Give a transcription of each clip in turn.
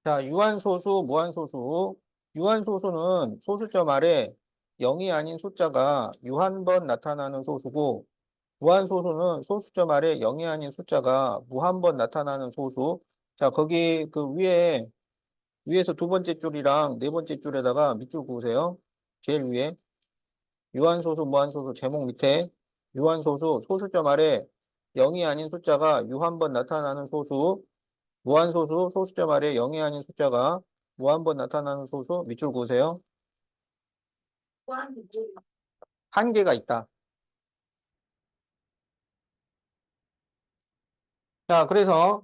자, 유한소수, 무한소수. 유한소수는 소수점 아래 0이 아닌 숫자가 유한번 나타나는 소수고, 무한소수는 소수점 아래 0이 아닌 숫자가 무한번 나타나는 소수. 자, 거기 그 위에서 두 번째 줄이랑 네 번째 줄에다가 밑줄 그으세요. 제일 위에. 유한소수, 무한소수 제목 밑에 유한소수, 소수점 아래 0이 아닌 숫자가 유한번 나타나는 소수. 무한소수, 소수점 아래 0이 아닌 숫자가 무한번 나타나는 소수 밑줄 그으세요. 한계가 있다. 자, 그래서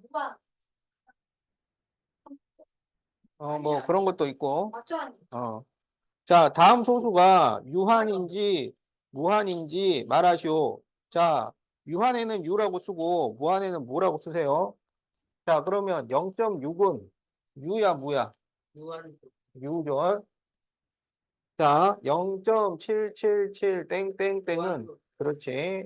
뭐 그런 것도 있고. 자, 다음 소수가 유한인지 무한인지 말하시오. 자, 유한에는 유라고 쓰고 무한에는 무라고 쓰세요. 자, 그러면 0.6은 유야 무야? 유죠. 자, 0.777 땡땡땡은 그렇지.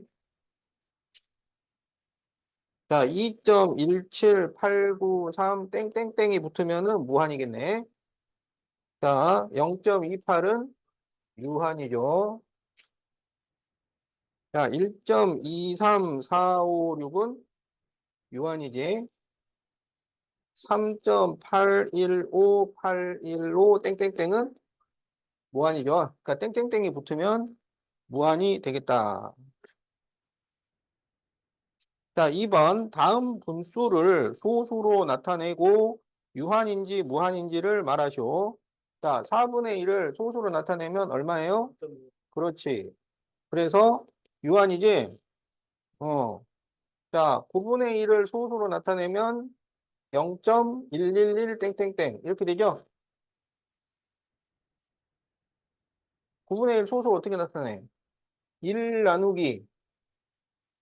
자, 2.17893 땡땡땡이 붙으면은 무한이겠네. 자, 0.28은 유한이죠. 자, 1.23456은 유한이지. 3.815815 땡땡땡은 무한이죠. 그러니까 땡땡땡이 붙으면 무한이 되겠다. 자, 2번 다음 분수를 소수로 나타내고 유한인지 무한인지를 말하시오. 자, 4분의 1을 소수로 나타내면 얼마예요? 그렇지. 그래서 유한이지? 어. 자, 9분의 1을 소수로 나타내면 0.111 땡땡땡 이렇게 되죠? 9분의 1 소수 어떻게 나타내? 1 나누기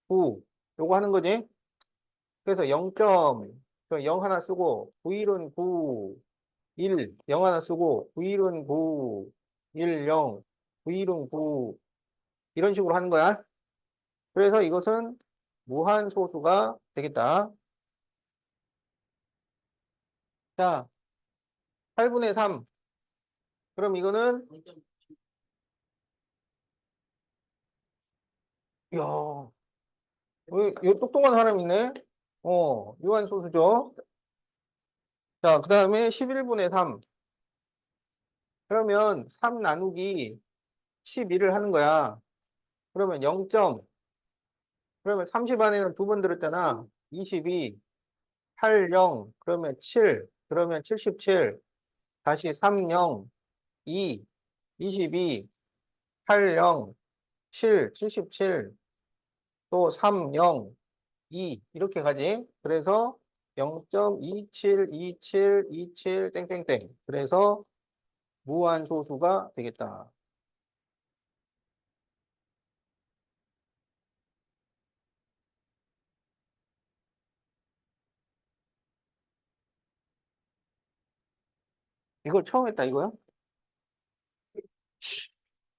9 요거 하는 거지? 그래서 0 하나 쓰고 9일은 9 1 0 하나 쓰고 9일은 9 1 0 9일은 9 이런 식으로 하는 거야. 그래서 이것은 무한소수가 되겠다. 자, 8분의 3. 그럼 이거는 이야, 요 똑똑한 사람 있네. 유한소수죠. 자, 그 다음에 11분의 3. 그러면 3 나누기 12를 하는 거야. 그러면 0. 그러면 30 안에는 두 번 들었잖아. 22, 8, 0. 그러면 7. 그러면 77. 다시 3, 0, 2, 22, 8, 0, 7, 77. 또 3, 0, 2. 이렇게 가지. 그래서 0.272727 땡땡땡. 그래서 무한소수가 되겠다. 이걸 처음 했다 이거야?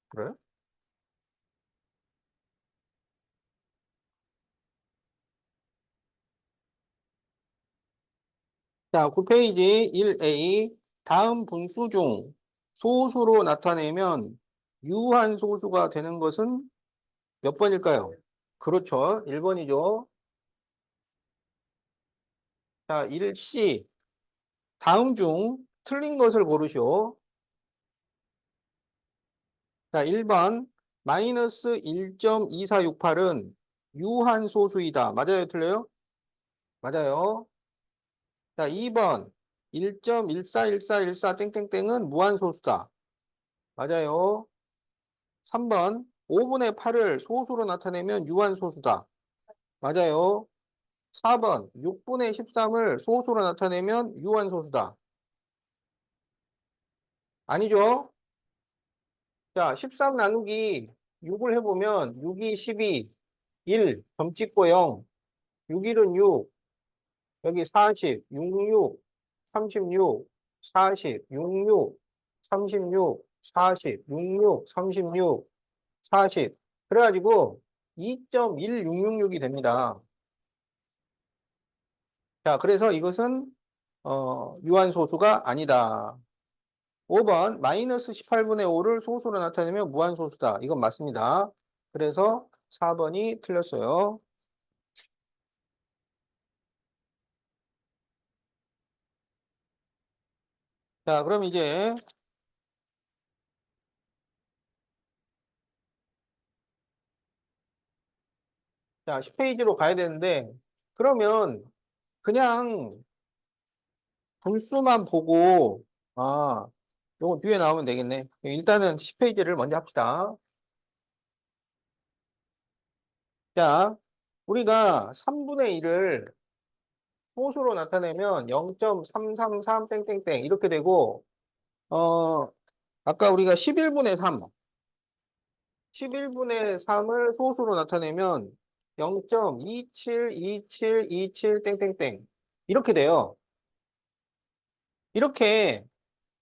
그래? 자, 9페이지 1A. 다음 분수 중 소수로 나타내면 유한 소수가 되는 것은 몇 번일까요? 그렇죠. 1번이죠. 자, 1C. 다음 중 틀린 것을 고르시오. 자, 1번. 마이너스 1.2468은 유한 소수이다. 맞아요? 틀려요? 맞아요. 자, 2번. 1.141414 땡땡땡은 무한 소수다. 맞아요. 3번. 5분의 8을 소수로 나타내면 유한 소수다. 맞아요. 4번. 6분의 13을 소수로 나타내면 유한 소수다. 아니죠? 자, 13 나누기 6을 해보면 6이 12, 1, 점 찍고 0, 6일은 6, 여기 40, 66, 36, 40, 66, 36, 40, 66, 36, 40. 그래가지고 2.1666이 됩니다. 자, 그래서 이것은 유한소수가 아니다. 5번 마이너스 18분의 5를 소수로 나타내면 무한소수다. 이건 맞습니다. 그래서 4번이 틀렸어요. 자, 그럼 이제 자, 10페이지로 가야 되는데 그러면 그냥 분수만 보고 요거 뒤에 나오면 되겠네. 일단은 10페이지를 먼저 합시다. 자, 우리가 3분의 1을 소수로 나타내면 0.333 땡땡땡 이렇게 되고 아까 우리가 11분의 3 11분의 3을 소수로 나타내면 0.272727 땡땡땡 이렇게 돼요. 이렇게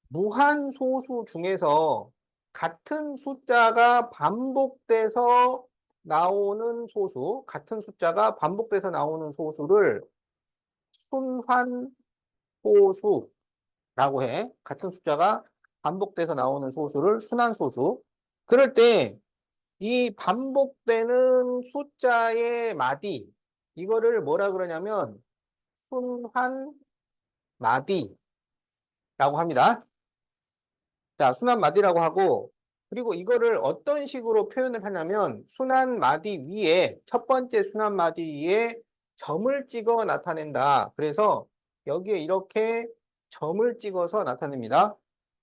무한소수 중에서 같은 숫자가 반복돼서 나오는 소수, 같은 숫자가 반복돼서 나오는 소수를 순환소수라고 해. 같은 숫자가 반복돼서 나오는 소수를 순환소수. 그럴 때 이 반복되는 숫자의 마디, 이거를 뭐라 그러냐면 순환마디라고 합니다. 자, 순환마디라고 하고, 그리고 이거를 어떤 식으로 표현을 하냐면 순환마디 위에, 첫 번째 순환마디 위에 점을 찍어 나타낸다. 그래서 여기에 이렇게 점을 찍어서 나타냅니다.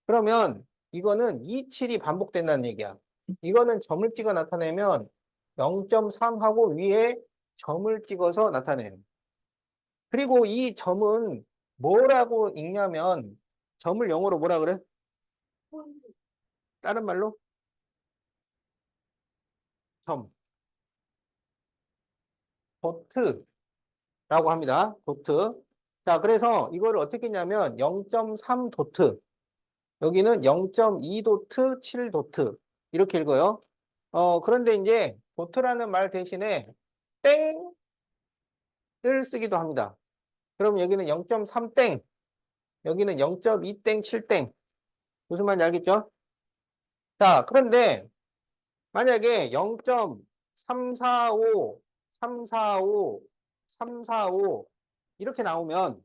그러면 이거는 27이 반복된다는 얘기야. 이거는 점을 찍어 나타내면 0.3하고 위에 점을 찍어서 나타내요. 그리고 이 점은 뭐라고 읽냐면 점을 영어로 뭐라 그래? 다른 말로 점, 도트라고 합니다. 도트. 자, 그래서 이거를 어떻게 했냐면 0.3 도트, 여기는 0.2 도트, 7 도트 이렇게 읽어요. 그런데 이제 도트라는 말 대신에 땡을 쓰기도 합니다. 그럼 여기는 0.3 땡, 여기는 0.2 땡, 7 땡. 무슨 말인지 알겠죠? 자, 그런데 만약에 0.345, 345, 345 이렇게 나오면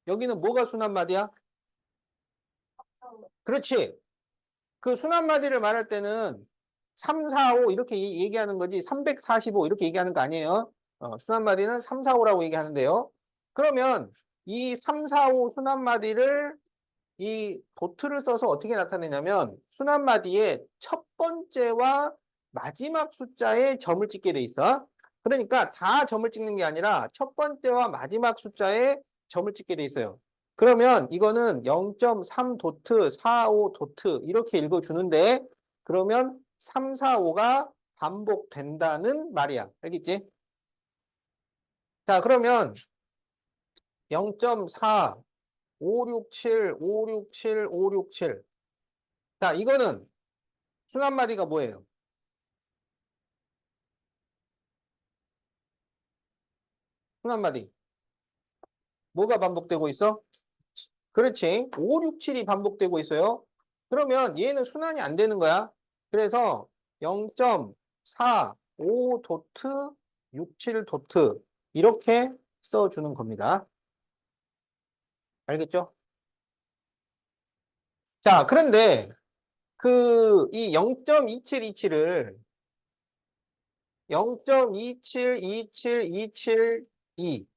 여기는 뭐가 순환마디야? 그렇지. 그 순환마디를 말할 때는 345 이렇게 얘기하는 거지 345 이렇게 얘기하는 거 아니에요. 순환마디는 345라고 얘기하는데요. 그러면 이 345 순환마디를 이 도트를 써서 어떻게 나타내냐면 순환마디의 첫 번째와 마지막 숫자에 점을 찍게 돼 있어. 그러니까 다 점을 찍는 게 아니라 첫 번째와 마지막 숫자에 점을 찍게 돼 있어요. 그러면 이거는 0.3 도트, 45 도트 이렇게 읽어주는데 그러면 3, 4, 5가 반복된다는 말이야. 알겠지? 자, 그러면 0.4, 567, 567, 567. 자, 이거는 순환마디가 뭐예요? 순환마디. 뭐가 반복되고 있어? 그렇지. 567이 반복되고 있어요. 그러면 얘는 순환이 안 되는 거야. 그래서 0.45 도트, 67 도트 이렇게 써주는 겁니다. 알겠죠? 자, 그런데 이 0.2727을 0.2727272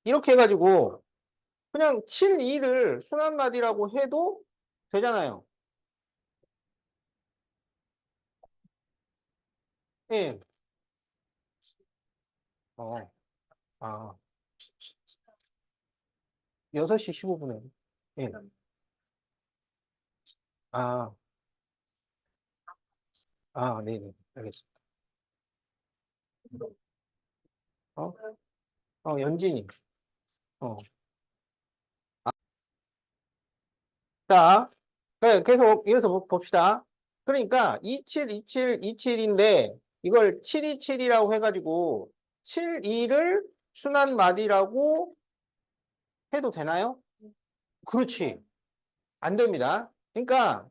이렇게 해가지고 그냥 72를 순환마디라고 해도 되잖아요. 예. 어, 아, 6시 15분에. 예. 아, 네네. 알겠습니다. 어, 연진이. 어. 자, 그래, 계속 이어서 봅시다. 그러니까 272727인데 이걸 727이라고 해가지고 72를 순환마디라고 해도 되나요? 그렇지. 안 됩니다. 그러니까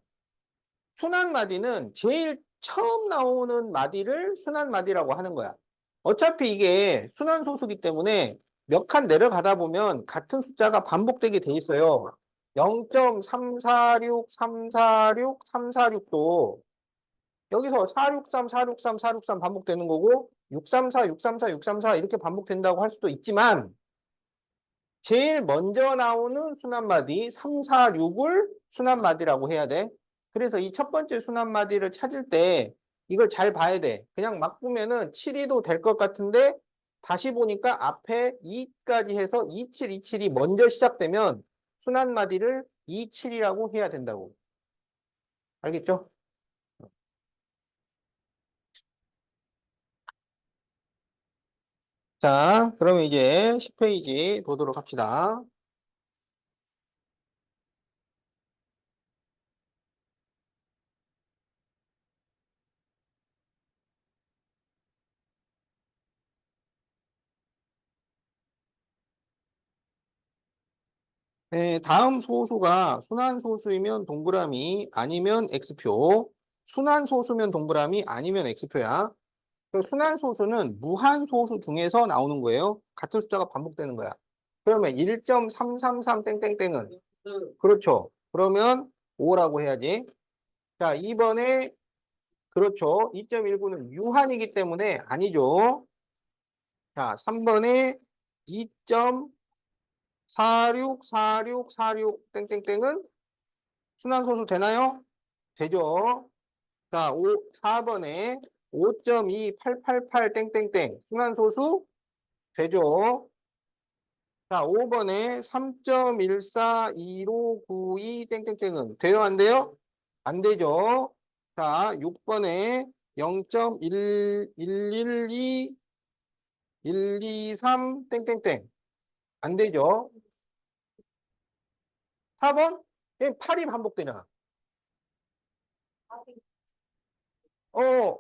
순환 마디는 제일 처음 나오는 마디를 순환 마디라고 하는 거야. 어차피 이게 순환 소수기 때문에 몇 칸 내려가다 보면 같은 숫자가 반복되게 돼 있어요. 0.346, 346, 346도 여기서 463, 463, 463 반복되는 거고 634, 634, 634 이렇게 반복된다고 할 수도 있지만 제일 먼저 나오는 순환마디 3, 4, 6을 순환마디라고 해야 돼. 그래서 이 첫 번째 순환마디를 찾을 때 이걸 잘 봐야 돼. 그냥 막 보면은 7이도 될 것 같은데 다시 보니까 앞에 2까지 해서 27, 27이 먼저 시작되면 순환마디를 27이라고 해야 된다고. 알겠죠? 자, 그러면 이제 10페이지 보도록 합시다. 네, 다음 소수가 순환소수이면 동그라미 아니면 X표, 순환소수면 동그라미 아니면 X표야. 순환소수는 무한소수 중에서 나오는 거예요. 같은 숫자가 반복되는 거야. 그러면 1.333 땡땡땡은 그렇죠. 그러면 5라고 해야지. 자, 2번에 그렇죠. 2.19는 유한이기 때문에 아니죠. 자, 3번에 2.464646 땡땡땡은 순환소수 되나요? 되죠. 자, 4번에 5.2888 땡땡땡 순환소수 되죠. 자, 5번에 3.141592 땡땡땡은 돼요, 안 돼요? 안 되죠. 자, 6번에 0.1112 123 땡땡땡 안 되죠. 4번 8이 반복되냐? 어,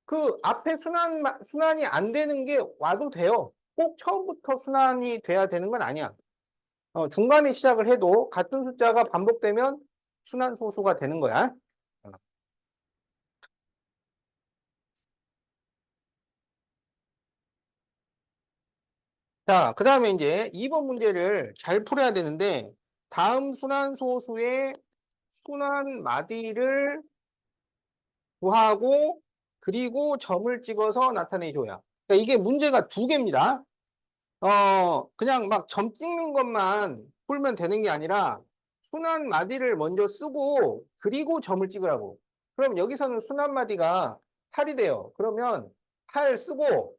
그 앞에 순환이 안 되는 게 와도 돼요. 꼭 처음부터 순환이 돼야 되는 건 아니야. 중간에 시작을 해도 같은 숫자가 반복되면 순환 소수가 되는 거야. 어. 자, 그 다음에 이제 2번 문제를 잘 풀어야 되는데 다음 순환 소수의 순환 마디를 구하고 그리고 점을 찍어서 나타내줘야. 그러니까 이게 문제가 두 개입니다. 그냥 막 점 찍는 것만 풀면 되는 게 아니라 순환 마디를 먼저 쓰고 그리고 점을 찍으라고. 그럼 여기서는 순환 마디가 8이 돼요. 그러면 8 쓰고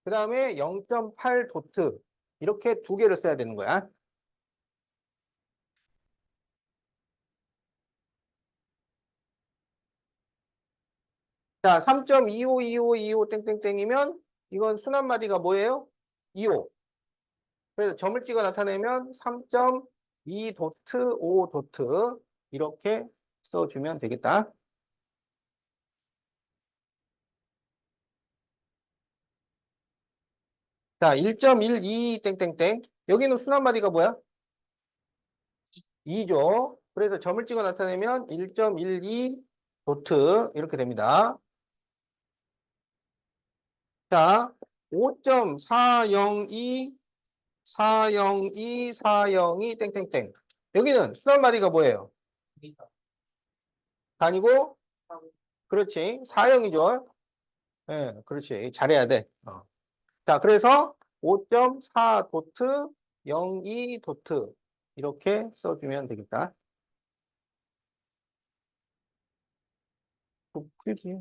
그 다음에 0.8 도트 이렇게 두 개를 써야 되는 거야. 자, 3.252525 땡땡땡이면 이건 순환 마디가 뭐예요? 25. 그래서 점을 찍어 나타내면 3.2 도트 5 도트 이렇게 써주면 되겠다. 자, 1.12 땡땡땡. 여기는 순환 마디가 뭐야? 2죠. 그래서 점을 찍어 나타내면 1.12 도트 이렇게 됩니다. 자, 5.402 402 402 땡땡땡. 여기는 순환 마디가 뭐예요? 아니고 그렇지. 4형이죠. 예, 그렇지. 잘해야 돼. 자, 그래서 5.4 도트 02 도트 이렇게 써주면 되겠다. 필기.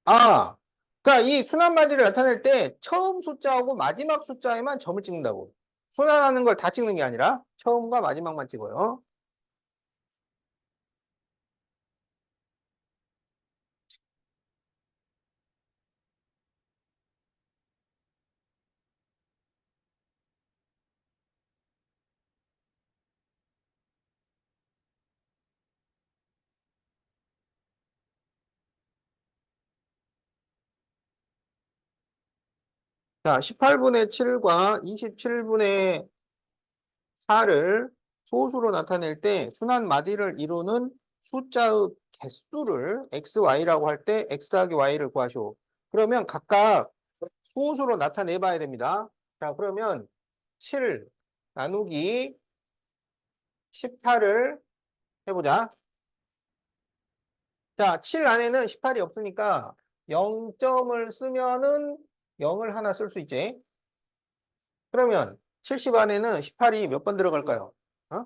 아, 그러니까 이 순환 마디를 나타낼 때 처음 숫자하고 마지막 숫자에만 점을 찍는다고. 순환하는 걸 다 찍는 게 아니라 처음과 마지막만 찍어요. 자, 18분의 7과 27분의 4를 소수로 나타낼 때 순환 마디를 이루는 숫자의 개수를 xy라고 할 때 x 더하기 y를 구하시오. 그러면 각각 소수로 나타내 봐야 됩니다. 자, 그러면 7 나누기 18을 해보자. 자, 7 안에는 18이 없으니까 0점을 쓰면은 0을 하나 쓸 수 있지. 그러면 70 안에는 18이 몇 번 들어갈까요? 어?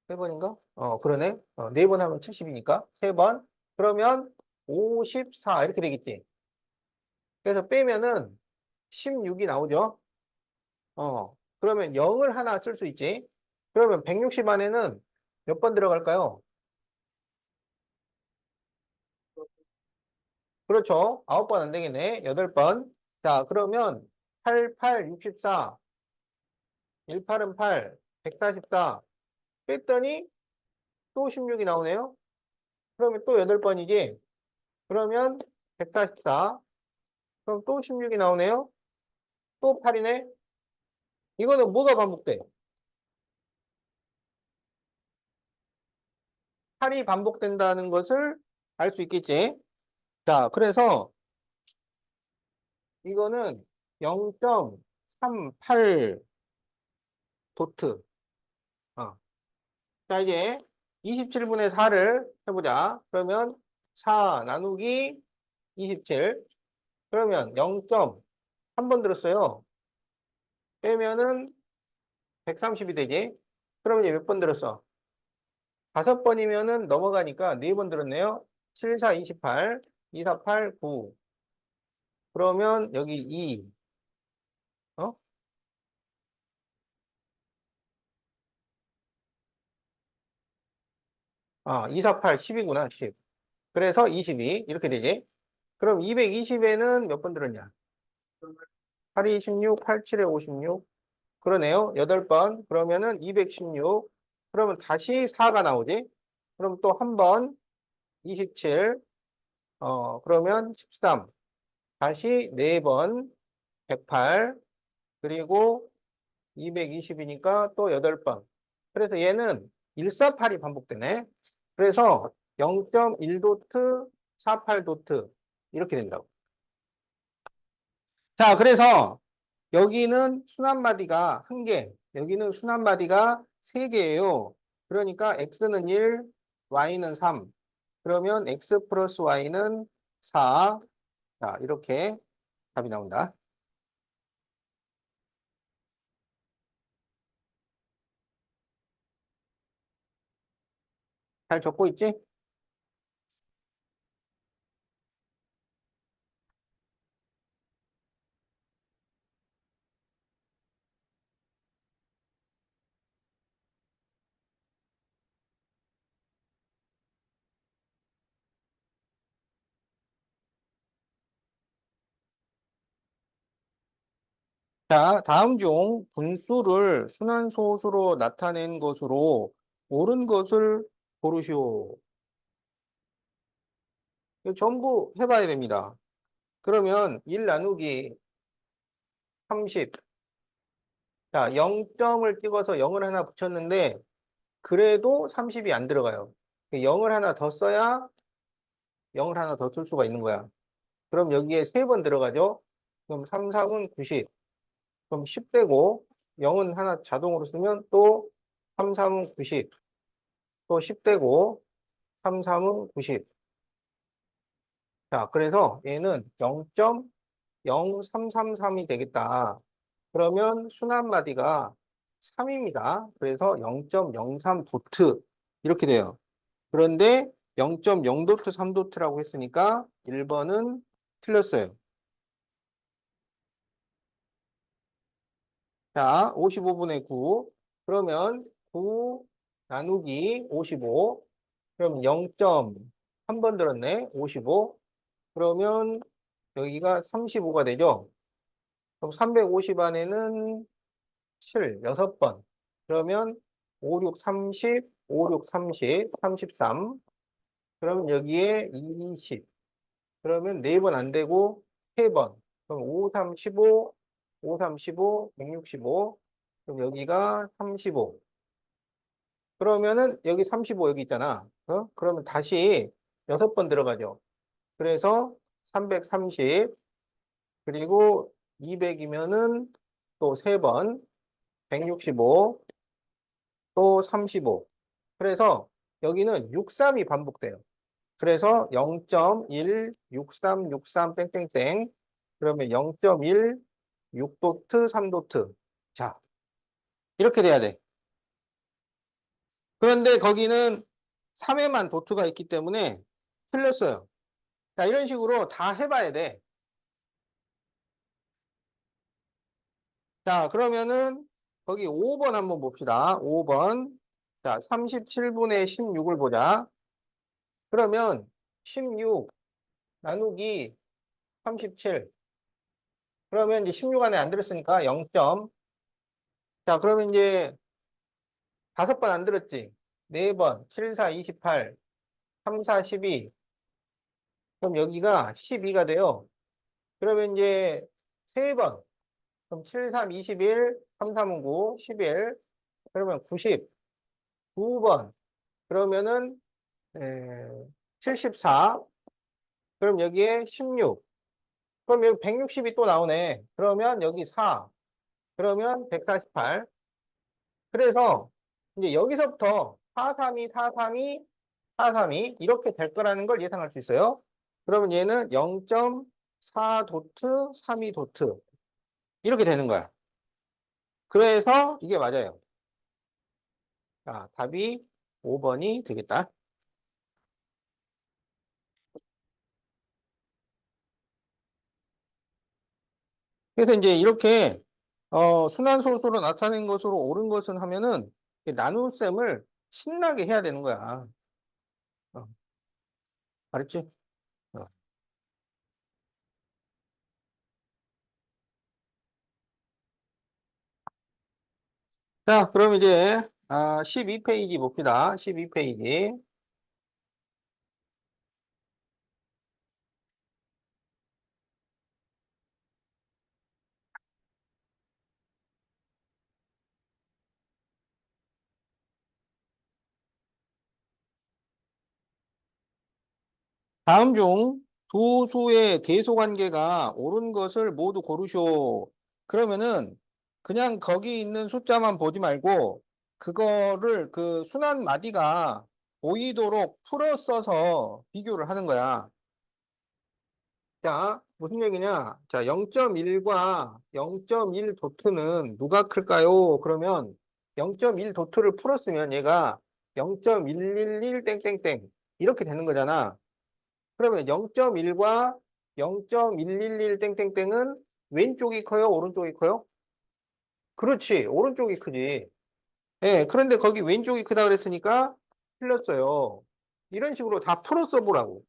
3번인가? 그러네. 4번 하면 70이니까 3번. 그러면 54 이렇게 되겠지. 그래서 빼면은 16이 나오죠. 그러면 0을 하나 쓸 수 있지. 그러면 160 안에는 몇 번 들어갈까요? 그렇죠. 9번 안 되겠네. 8번. 자, 그러면 8, 8, 64, 18은 8, 144 뺐더니 또 16이 나오네요. 그러면 또 8번이지. 그러면 144, 그럼 또 16이 나오네요. 또 8이네. 이거는 뭐가 반복돼? 8이 반복된다는 것을 알 수 있겠지. 자, 그래서 이거는 0.38 도트. 어. 자, 이제 27분의 4를 해보자. 그러면 4 나누기 27. 그러면 0점 한 번 들었어요. 빼면은 130이 되지. 그럼 이제 몇 번 들었어? 5번이면은 넘어가니까 4번 들었네요. 7, 4, 28, 2, 4, 8, 9. 그러면 여기 2. 어? 2, 4, 8, 10이구나, 10. 그래서 22. 이렇게 되지. 그럼 220에는 몇 번 들었냐? 8이 16, 8, 7에 56. 그러네요. 8번. 그러면은 216. 그러면 다시 4가 나오지. 그럼 또 한 번, 27. 그러면 13. 다시 4번, 108. 그리고 220이니까 또 8번. 그래서 얘는 148이 반복되네. 그래서 0.1도트, 48도트. 이렇게 된다고. 자, 그래서 여기는 순환마디가 1개, 여기는 순환마디가 3개예요. 그러니까 x는 1, y는 3. 그러면 x 플러스 y는 4. 자, 이렇게 답이 나온다. 잘 적고 있지? 자, 다음 중 분수를 순환소수로 나타낸 것으로 옳은 것을 고르시오. 이거 전부 해봐야 됩니다. 그러면 1 나누기 30. 자, 0점을 찍어서 0을 하나 붙였는데 그래도 30이 안 들어가요. 0을 하나 더 써야 0을 하나 더 쓸 수가 있는 거야. 그럼 여기에 3번 들어가죠? 그럼 3, 3은 90. 그럼 10 되고 0은 하나 자동으로 쓰면 또 3, 3은 90. 또 10 되고 3, 3은 90. 자, 그래서 얘는 0.0333이 되겠다. 그러면 순환마디가 3입니다. 그래서 0.03 도트 이렇게 돼요. 그런데 0.0도트, 3도트라고 했으니까 1번은 틀렸어요. 자, 55분의 9. 그러면 9 나누기 55. 그럼 0점 한 번 들었네. 55. 그러면 여기가 35가 되죠. 그럼 350 안에는 7, 6번. 그러면 5, 6, 30, 5, 6, 30, 33. 그러면 여기에 20. 그러면 4번 안 되고 3번. 그럼 5, 3, 15, 5, 3, 15, 165. 그럼 여기가 35. 그러면은 여기 35 여기 있잖아. 그러면 다시 6번 들어가죠. 그래서 330 그리고 200이면은 또 3번 165 또 35. 그래서 여기는 63이 반복돼요. 그래서 0.1, 63, 63, 땡땡땡. 그러면 0.1, 6도트, 3도트. 자, 이렇게 돼야 돼. 그런데 거기는 3회만 도트가 있기 때문에 틀렸어요. 자, 이런 식으로 다 해봐야 돼. 자, 그러면은 거기 5번 한번 봅시다. 5번. 자, 37분의 16을 보자. 그러면 16 나누기 37. 그러면 이제 16 안에 안 들었으니까 0점. 자, 그러면 이제 5번 안 들었지? 4번. 7, 4, 28. 3, 4, 12. 그럼 여기가 12가 돼요. 그러면 이제 3번. 그럼 7, 3, 21. 3, 3은 9. 11. 그러면 90. 9번. 그러면은 74. 그럼 여기에 16. 그럼 여기 160이 또 나오네. 그러면 여기 4. 그러면 148. 그래서 이제 여기서부터 432, 432, 432 이렇게 될 거라는 걸 예상할 수 있어요. 그러면 얘는 0.4 도트, 32 도트 이렇게 되는 거야. 그래서 이게 맞아요. 자, 답이 5번이 되겠다. 그래서 이제 이렇게 순환소수로 나타낸 것으로 옳은 것은 하면은 나눗셈을 신나게 해야 되는 거야. 어, 알았지? 어. 자, 그럼 이제 12페이지 봅시다. 12페이지. 다음 중 두 수의 대소관계가 옳은 것을 모두 고르쇼. 그러면은 그냥 거기 있는 숫자만 보지 말고 그거를 그 순환 마디가 보이도록 풀어 써서 비교를 하는 거야. 자, 무슨 얘기냐? 자, 0.1과 0.1 도트는 누가 클까요? 그러면 0.1 도트를 풀었으면 얘가 0.111 땡땡땡 이렇게 되는 거잖아. 그러면 0.1과 0.111 땡땡땡은 왼쪽이 커요? 오른쪽이 커요? 그렇지. 오른쪽이 크지. 예, 그런데 거기 왼쪽이 크다 그랬으니까 틀렸어요. 이런 식으로 다 풀어 써보라고.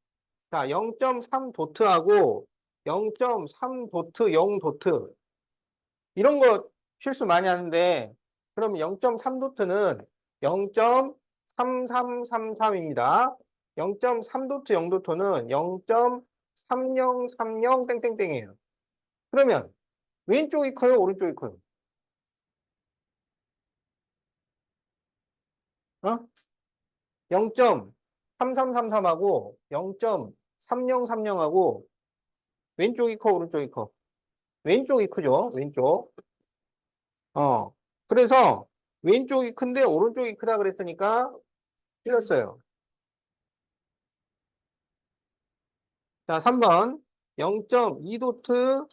자, 0.3 도트하고 0.3 도트, 0 도트. 이런 거 실수 많이 하는데, 그럼 0.3 도트는 0.3333입니다. 0.3 도트, 0 도트는 0.3030 땡땡땡이에요. 그러면 왼쪽이 커요? 오른쪽이 커요? 어? 0.3333하고 0.3030하고 왼쪽이 커, 오른쪽이 커? 왼쪽이 크죠? 왼쪽. 그래서 왼쪽이 큰데 오른쪽이 크다 그랬으니까 틀렸어요. 자, 3번 0.2도트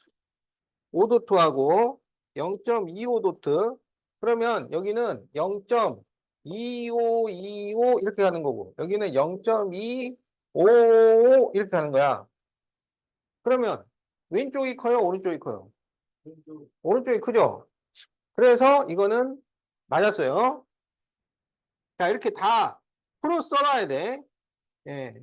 5도트하고 0.25도트. 그러면 여기는 0.2525 이렇게 가는 거고 여기는 0.255 이렇게 가는 거야. 그러면 왼쪽이 커요? 오른쪽이 커요? 오른쪽이 크죠? 그래서 이거는 맞았어요. 자, 이렇게 다 풀어 써놔야 돼. 예.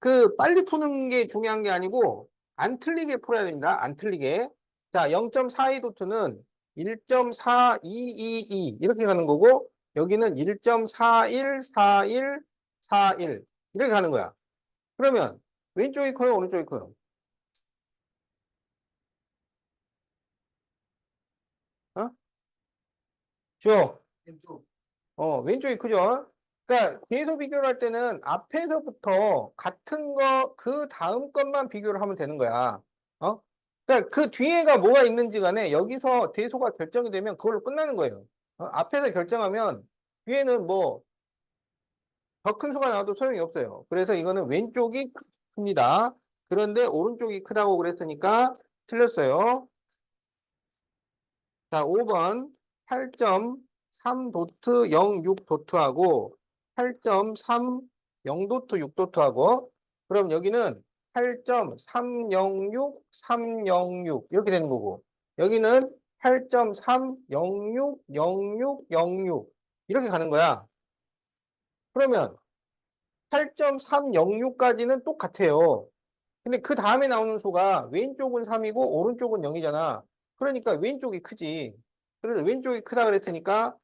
그 빨리 푸는 게 중요한 게 아니고 안 틀리게 풀어야 됩니다. 안 틀리게. 자, 0.42 도트는 1.4222 이렇게 가는 거고 여기는 1.414141 이렇게 가는 거야. 그러면 왼쪽이 커요, 오른쪽이 커요? 죠? 왼쪽이 크죠? 그러니까 계속 비교를 할 때는 앞에서부터 같은 거, 그 다음 것만 비교를 하면 되는 거야. 어? 그러니까 그 뒤에가 뭐가 있는지 간에 여기서 대소가 결정이 되면 그걸로 끝나는 거예요. 앞에서 결정하면 뒤에는 뭐 더 큰 수가 나와도 소용이 없어요. 그래서 이거는 왼쪽이 큽니다. 그런데 오른쪽이 크다고 그랬으니까 틀렸어요. 자, 5번 8.3 도트 06 도트하고 8.3 0도트 6 도트하고 그럼 여기는 8.306 306 이렇게 되는 거고 여기는 8.306 06 06 이렇게 가는 거야. 그러면 8.306까지는 똑같아요. 근데 그 다음에 나오는 수가 왼쪽은 3이고 오른쪽은 0이잖아. 그러니까 왼쪽이 크지. 그래서 왼쪽이 크다 그랬으니까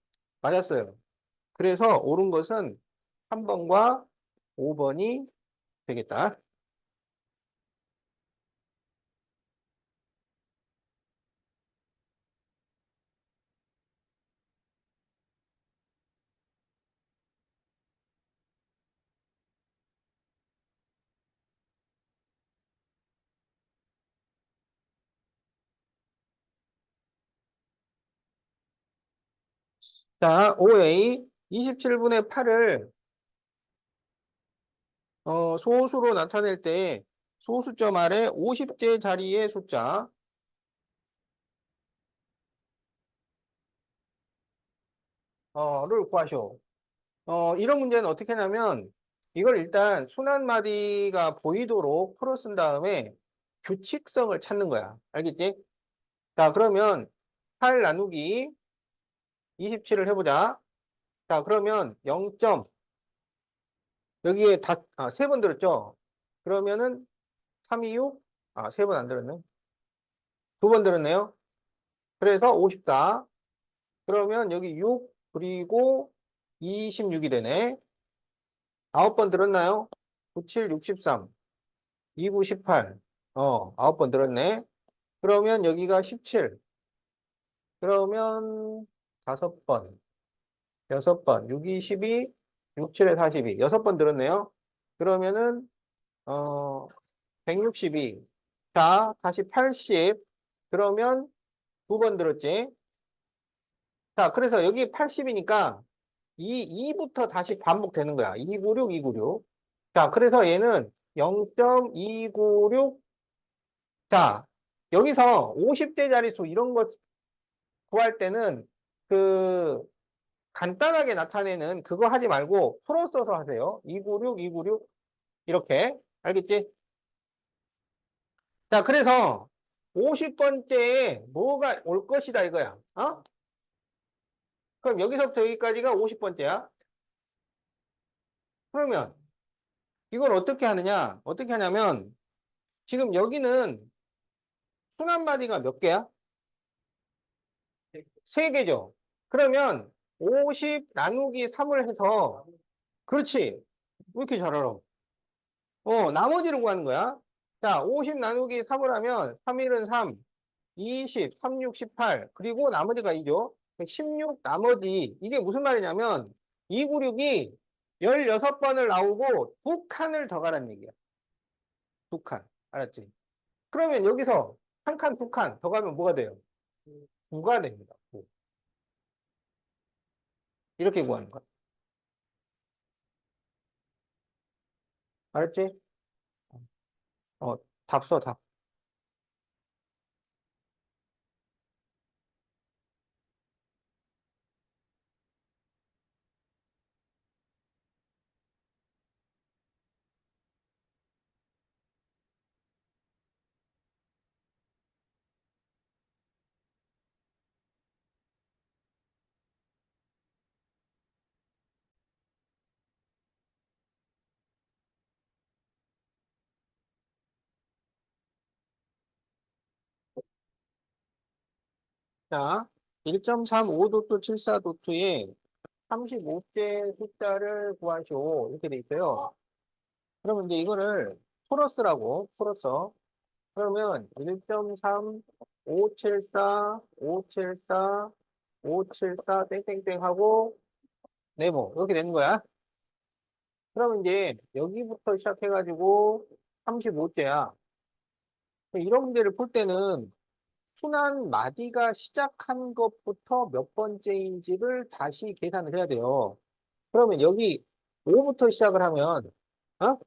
맞았어요. 그래서 옳은 것은 3번과 5번이 되겠다. 자, OA 27분의 8을 소수로 나타낼 때 소수점 아래 50제 자리의 숫자를 구하시오. 이런 문제는 어떻게 하냐면 이걸 일단 순환마디가 보이도록 풀어 쓴 다음에 규칙성을 찾는 거야. 알겠지? 자, 그러면 8 나누기 27을 해보자. 자, 그러면 0점 여기에 세 번 들었죠? 그러면은 3, 2, 6 세 번 안 들었네. 두 번 들었네요. 그래서 54. 그러면 여기 6 그리고 26이 되네. 9번 들었나요? 9, 7, 63. 2, 9, 18. 9번 들었네. 그러면 여기가 17. 그러면 5번, 6번, 6, 2, 12, 6, 7에 42. 6번 들었네요. 그러면은, 162. 자, 다시 80. 그러면 2번 들었지. 자, 그래서 여기 80이니까 2부터 다시 반복되는 거야. 296, 296. 자, 그래서 얘는 0.296. 자, 여기서 50대 자릿수 이런 거 구할 때는 그 간단하게 나타내는 그거 하지 말고 풀어 써서 하세요. 296, 296 이렇게. 알겠지? 자, 그래서 50번째에 뭐가 올 것이다 이거야. 그럼 여기서부터 여기까지가 50번째야. 그러면 이걸 어떻게 하느냐? 어떻게 하냐면 지금 여기는 순환마디가 몇 개야? 세 개죠. 그러면 50 나누기 3을 해서 그렇지. 왜 이렇게 잘 알아? 나머지를 구하는 거야. 자, 50 나누기 3을 하면 3일은 3, 20, 36, 18, 그리고 나머지가 2죠. 16 나머지. 이게 무슨 말이냐면 296이 16번을 나오고 두 칸을 더 가란 얘기야. 두 칸. 알았지? 그러면 여기서 한 칸, 두 칸 더 가면 뭐가 돼요? 9가 됩니다. 9. 이렇게 구하는 거야. 알았지? 어, 답 써, 답. 자, 1.35도트 74도트에 35째 숫자를 구하시오. 이렇게 돼 있어요. 그러면 이제 이거를 풀어쓰라고, 풀어서. 그러면 1.3, 574, 574, 5, 7, 4, 땡땡땡 하고, 네모. 이렇게 되는 거야. 그러면 이제 여기부터 시작해가지고 35째야. 이런 문제를 풀 때는 순환 마디가 시작한 것부터 몇 번째인지를 다시 계산을 해야 돼요. 그러면 여기 5부터 시작을 하면, 어?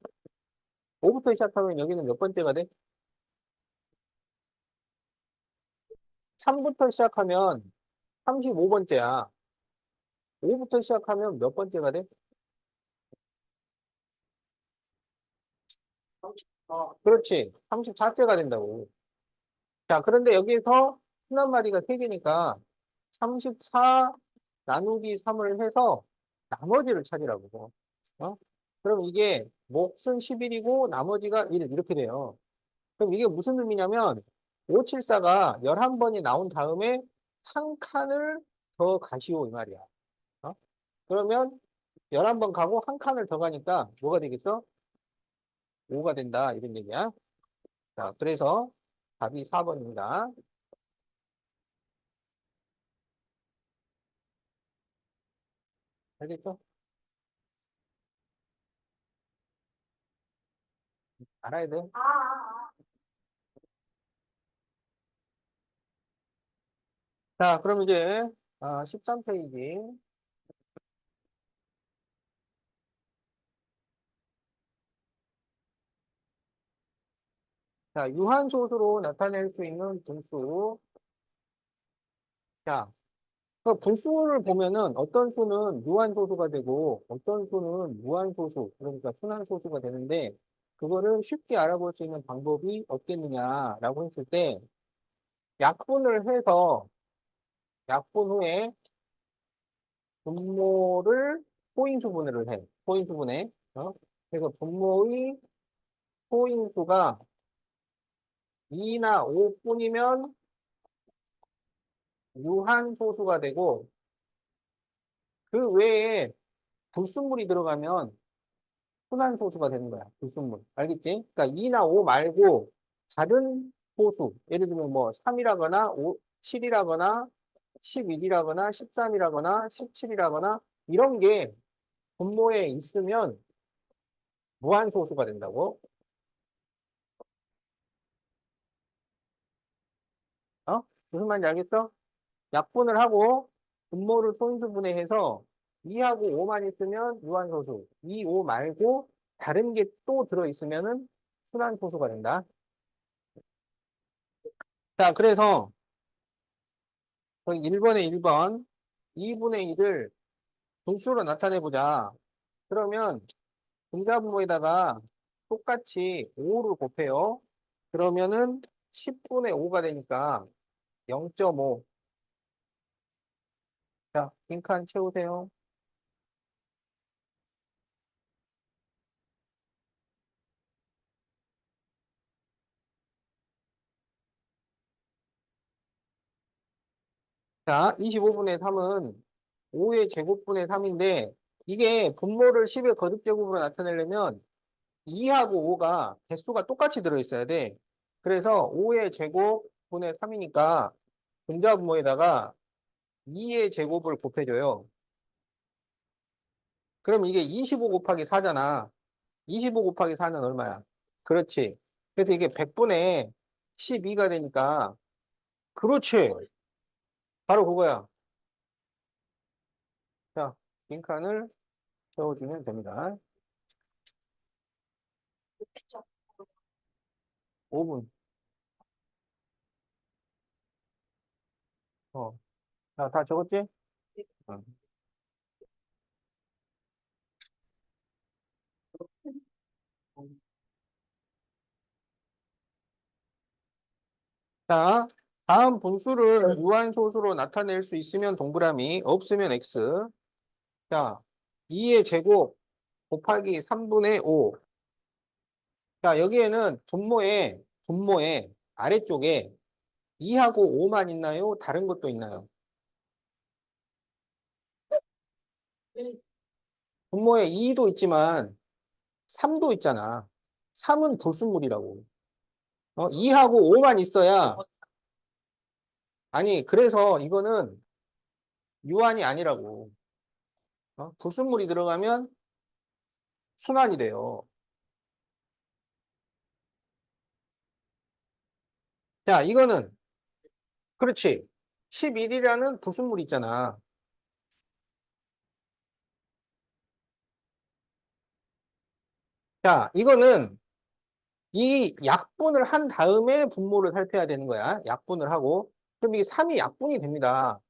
5부터 시작하면 여기는 몇 번째가 돼? 3부터 시작하면 35번째야. 5부터 시작하면 몇 번째가 돼? 그렇지. 34째가 된다고. 자, 그런데 여기에서 순환 마디가 3개니까 34 나누기 3을 해서 나머지를 찾으라고. 어? 그럼 이게 몫은 11이고 나머지가 1 이렇게 돼요. 그럼 이게 무슨 의미냐면 574가 11번이 나온 다음에 한 칸을 더 가시오 이 말이야. 어? 그러면 11번 가고 한 칸을 더 가니까 뭐가 되겠어? 5가 된다 이런 얘기야. 자, 그래서 답이 4번입니다. 알겠죠? 알아야 돼. 자, 그럼 이제 13페이지. 자, 유한소수로 나타낼 수 있는 분수. 자, 그 분수를 보면은 어떤 수는 유한소수가 되고 어떤 수는 무한소수, 그러니까 순환소수가 되는데 그거를 쉽게 알아볼 수 있는 방법이 없겠느냐라고 했을 때 약분을 해서 약분 후에 분모를 포인수분해를 해. 포인수분해. 그래서 분모의 포인수가 2나 5뿐이면 유한소수가 되고 그 외에 불순물이 들어가면 순환소수가 되는 거야. 불순물. 알겠지? 그러니까 2나 5 말고 다른 소수. 예를 들면 뭐 3이라거나 7이라거나 11이라거나 13이라거나 17이라거나 이런 게 분모에 있으면 무한소수가 된다고. 어? 무슨 말인지 알겠어? 약분을 하고 분모를 소인수분해해서 2하고 5만 있으면 유한소수, 2, 5 말고 다른 게 또 들어있으면은 순환소수가 된다. 자, 그래서 1번에 1번, 2분의 1을 분수로 나타내보자. 그러면 분자분모에다가 똑같이 5를 곱해요. 그러면은 10분의 5가 되니까 0.5. 자, 빈칸 채우세요. 자, 25분의 3은 5의 제곱분의 3인데 이게 분모를 10의 거듭제곱으로 나타내려면 2하고 5가 개수가 똑같이 들어있어야 돼. 그래서 5의 제곱분의 3이니까 분자분모에다가 2의 제곱을 곱해줘요. 그럼 이게 25 곱하기 4잖아. 25 곱하기 4는 얼마야? 그렇지. 그래서 이게 100분의 12가 되니까 그렇지. 바로 그거야. 자, 빈칸을 채워주면 됩니다. 5분. 자, 다 적었지? 어. 자, 다음 분수를 무한소수로 나타낼 수 있으면 동그라미, 없으면 X. 자, 2의 제곱 곱하기 3분의 5. 자, 여기에는 분모에 아래쪽에 2하고 5만 있나요? 다른 것도 있나요? 분모에 2도 있지만 3도 있잖아. 3은 불순물이라고. 2하고 5만 있어야, 아니, 그래서 이거는 유한이 아니라고. 불순물이 들어가면 순환이 돼요. 자, 이거는, 그렇지. 11이라는 불순물 있잖아. 자, 이거는 이 약분을 한 다음에 분모를 살펴야 되는 거야. 약분을 하고. 그럼 이게 3이 약분이 됩니다.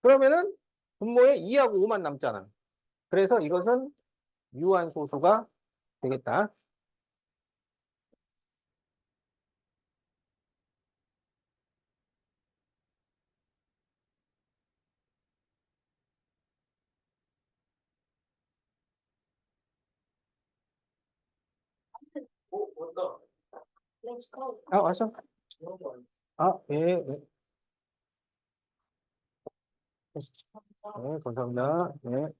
그러면은 분모에 2하고 5만 남잖아. 그래서 이것은 유한소수가 되겠다. 아, 왔어? 아, 예, 예. 네, 감사합니다. 네.